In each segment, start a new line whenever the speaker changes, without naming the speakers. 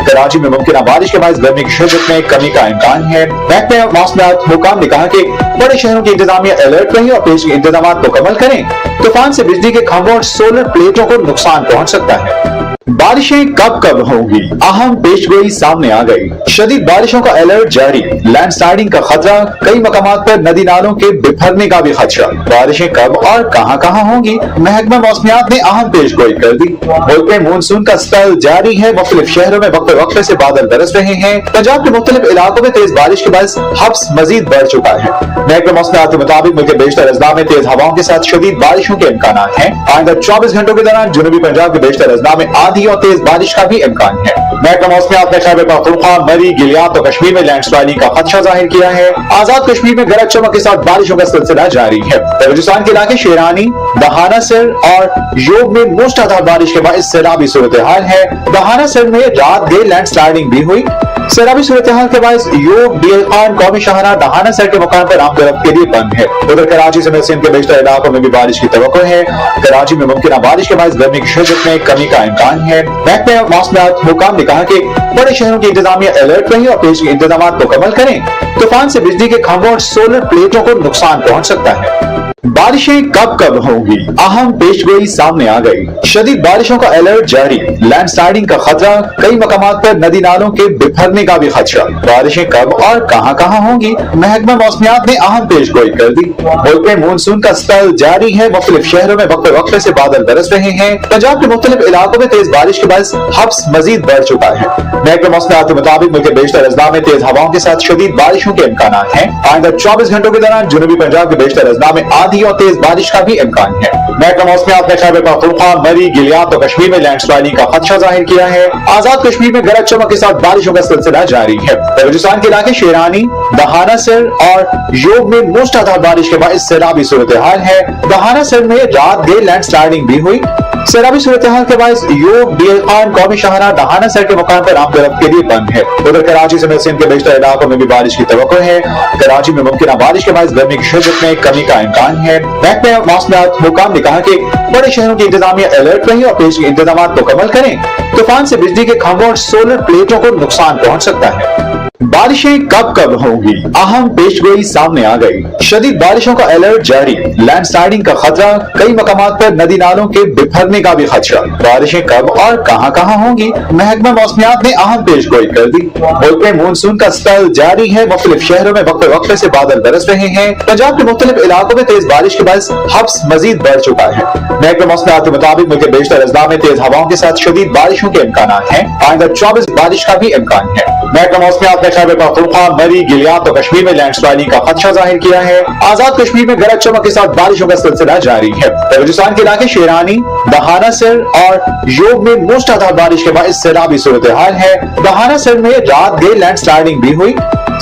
कराची में मुमकिन बारिश के बाद गर्मी की शिद्दत में कमी का इम्कान है। महकमे मौसमियात हुकाम ने कहा कि बड़े शहरों की इंतजामिया अलर्ट रही और पेश इंतजाम मुकम्मल करें। तूफान से बिजली के खंभों और सोलर प्लेटों को नुकसान पहुंच सकता है। बारिशें कब कब होंगी, अहम पेशगोई सामने आ गई। शदीद बारिशों का अलर्ट जारी, लैंडस्लाइडिंग का खतरा, कई मकामात पर नदी नालों के बिखरने का भी खदशा। बारिशें कब और कहां कहां होंगी, महकमा मौसमियात ने अहम पेशगोई कर दी। मुल्क में मानसून का स्पेल जारी है। मुख्तलिफ शहरों में वक्त वक्त से बादल बरस रहे हैं। पंजाब के मुख्तलिफ इलाकों में तेज बारिश के बाद हब्स मजीद बढ़ चुका है। महकमा मौसमियात के मुताबिक मुल्क के बेशतर अजला में तेज हवाओं के साथ शदीद बारिशों के इम्कान हैं। आइंदा 24 घंटों के दौरान जनूबी पंजाब के बेशतर अजला में आंधी और तेज बारिश का भी इम्कान है। महकमा मौसमियात ने खैबर पख्तूनख्वा, मरी, गिलियात और कश्मीर में लैंडस्लाइडिंग का खदशा जाहिर किया है। आजाद कश्मीर में गरज चमक के साथ बारिशों का सिलसिला जारी है। बलूचिस्तान के इलाके शेरानी, दहाना सिर और योग में मूसलाधार बारिश के बाद सैलाबी सूरत हाल है। दहाना सिर में रात देर लैंडस्लाइडिंग भी हुई। सैलाबी सूरत हाल के बाद योग, डीएल खान कौमी शाहरा दहाना सर के मुकाम पर आमदरफ्त के लिए बंद है। उधर कराची समेत सिंध के बेशतर इलाकों में भी बारिश की तवक्को है। कराची में मुमकिन बारिश के बाद गर्मी की शिद्दत में कमी का इम्कान है। महकमे मौसमियात हुकाम ने कहा कि बड़े शहरों की इंतजामिया अलर्ट रही और पेश इंतजाम मुकम्मल करें। तूफान से बिजली के खंभों और सोलर प्लेटों को नुकसान पहुंच सकता है। बारिशें कब कब होंगी, अहम पेशगोई सामने आ गई। शदीद बारिशों का अलर्ट जारी, लैंडस्लाइडिंग का खतरा, कई मकामात पर नदी नालों के बिखरने का भी खदशा। बारिशें कब और कहां कहां होंगी, महकमा मौसमियात ने अहम पेशगोई कर दी। मुल्क में मानसून का स्पेल जारी है। मुख्तलिफ शहरों में वक्त वक्त से बादल बरस रहे हैं। पंजाब के मुख्तलिफ इलाकों में तेज बारिश के बाद हब्स मजीद बढ़ चुका है। महकमा मौसमियात के मुताबिक मुल्क के बेशतर अजला में तेज हवाओं के साथ शदीद बारिशों के इम्कान हैं। आइंदा 24 घंटों के दौरान जनूबी पंजाब के बेशतर अजला में आंधी और तेज बारिश का भी इम्कान है। महकमा मौसमियात ने खैबर पख्तूनख्वा, मरी, गिलियात और कश्मीर में लैंडस्लाइडिंग का खदशा जाहिर किया है। आजाद कश्मीर में गरज चमक के साथ बारिशों का सिलसिला जारी है। बलूचिस्तान के इलाके शेरानी, दहाना सिर और योग में मूसलाधार बारिश के बाद सैलाबी सूरत हाल है। दहाना सिर में रात देर लैंडस्लाइडिंग भी हुई। सैलाबी सूरत हाल के बाद योग, डीएल खान कौमी शाहरा दहाना सर के मुकाम पर आमदरफ्त के लिए बंद है। उधर कराची समेत सिंध के बेशतर इलाकों में भी बारिश की तवक्को है। कराची में मुमकिन बारिश के बाद गर्मी की शिद्दत में कमी का इम्कान है। महकमे मौसमियात हुकाम ने कहा कि बड़े शहरों की इंतजामिया अलर्ट रही और पेश इंतजाम मुकम्मल करें। तूफान से बिजली के खंभों और सोलर प्लेटों को नुकसान पहुंच सकता है। बारिशें कब कब होंगी, अहम पेशगोई सामने आ गई। शदीद बारिशों का अलर्ट जारी, लैंडस्लाइडिंग का खतरा, कई मकामात पर नदी नालों के बिखरने का भी खदशा। बारिशें कब और कहां कहां होंगी, महकमा मौसमियात ने अहम पेशगोई कर दी। मुल्क में मानसून का स्पेल जारी है। मुख्तलिफ शहरों में वक्त वक्त से बादल बरस रहे हैं। पंजाब के मुख्तलिफ इलाकों में तेज बारिश के बाद हब्स मजीद बढ़ चुका है। महकमा मौसमियात के मुताबिक मुल्क के बेशतर अजला में तेज हवाओं के साथ शदीद बारिशों के इम्कान हैं। आइंदा 24 बारिश का भी इम्कान है। महकमा मौसमियात ने खैबर पख्तूनख्वा, मरी, गिलियात और कश्मीर में लैंडस्लाइडिंग का खदशा जाहिर किया है। आजाद कश्मीर में गरज चमक के साथ बारिशों का सिलसिला जारी है। बलूचिस्तान के इलाके शेरानी, दहाना सिर और योग में मूसलाधार बारिश के बाद सैलाबी सूरत हाल है। दहाना सिर में रात देर लैंडस्लाइडिंग भी हुई।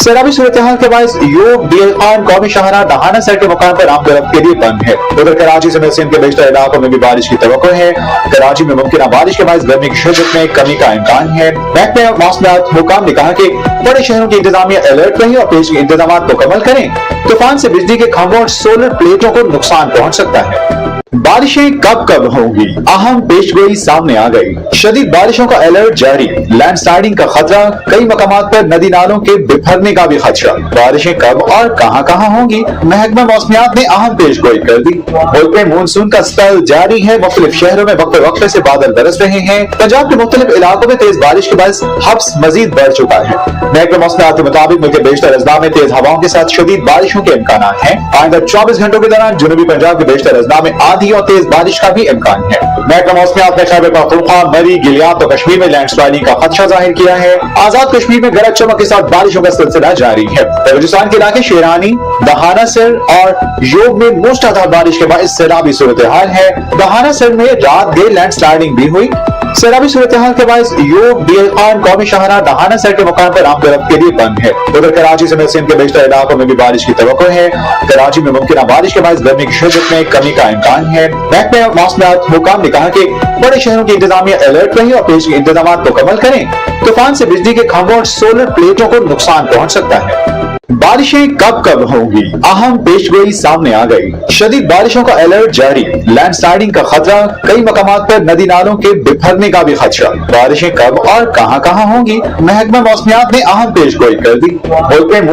सैलाबी सूरत हाल के बाद योग, डीएल खान कौमी शाहरा दहाना सर के मुकाम पर आमदरफ्त के लिए बंद है। उधर कराची समेत सिंध के बेशतर इलाकों में भी बारिश की तवक्को है। कराची में मुमकिन बारिश के बाद गर्मी की शिद्दत में कमी का इम्कान है। महकमे मौसमियात हुकाम ने कहा कि बड़े शहरों की इंतजामिया अलर्ट रही और पेश इंतजाम मुकम्मल करें। तूफान से बिजली के खंभों और सोलर प्लेटों को नुकसान पहुंच सकता है। बारिशें कब कब होंगी, अहम पेशगोई सामने आ गई। शदीद बारिशों का अलर्ट जारी, लैंडस्लाइडिंग का खतरा, कई मकामात पर नदी नालों के बिखरने का भी खदशा। बारिशें कब और कहां कहां होंगी, महकमा मौसमियात ने अहम पेशगोई कर दी। मुल्क में मानसून का स्पेल जारी है। मुख्तलिफ शहरों में वक्त वक्त से बादल बरस रहे हैं। पंजाब के मुख्तलिफ इलाकों में तेज बारिश के बाद हब्स मजीद बढ़ चुका है। महकमा मौसमियात के मुताबिक मुल्क के बेशतर अजला में तेज हवाओं के साथ शदीद बारिशों के इम्कान हैं। आइंदा 24 घंटों के दौरान जनूबी पंजाब के बेशतर अजला में आंधी और तेज बारिश का भी इम्कान है। महकमा मौसमियात ने खैबर पख्तूनख्वा, मरी, गिलियात और कश्मीर में लैंडस्लाइडिंग का खदशा जाहिर किया है। आजाद कश्मीर में गरज चमक के साथ बारिशों का सिलसिला जारी है। बलूचिस्तान के इलाके शेरानी, दहाना सिर और योग में मूसलाधार बारिश के बाद सैलाबी सूरत हाल है। दहाना सिर में रात देर लैंडस्लाइडिंग भी हुई। सैलाबी सूरत हाल के बाद योग, डीएल खान कौमी शाहरा दहाना सर के मुकाम पर आमदरफ्त के लिए बंद है। उधर कराची समेत सिंध के बेशतर इलाकों में भी बारिश की तवक्को है। कराची में मुमकिन बारिश के बाद गर्मी की शिद्दत में कमी का इम्कान है। महकमे मौसमियात हुकाम ने कहा कि बड़े शहरों की इंतजामिया अलर्ट रही और पेश इंतजाम मुकम्मल करें। तूफान से बिजली के खंभों और सोलर प्लेटों को नुकसान पहुंच सकता है। बारिशें कब कब होंगी, अहम पेशगोई सामने आ गई। शदीद बारिशों का अलर्ट जारी, लैंडस्लाइडिंग का खतरा, कई मकामात पर नदी नालों के बिखरने का भी खदशा। बारिशें कब और कहां कहां होंगी, महकमा मौसमियात ने अहम पेशगोई कर दी। मुल्क में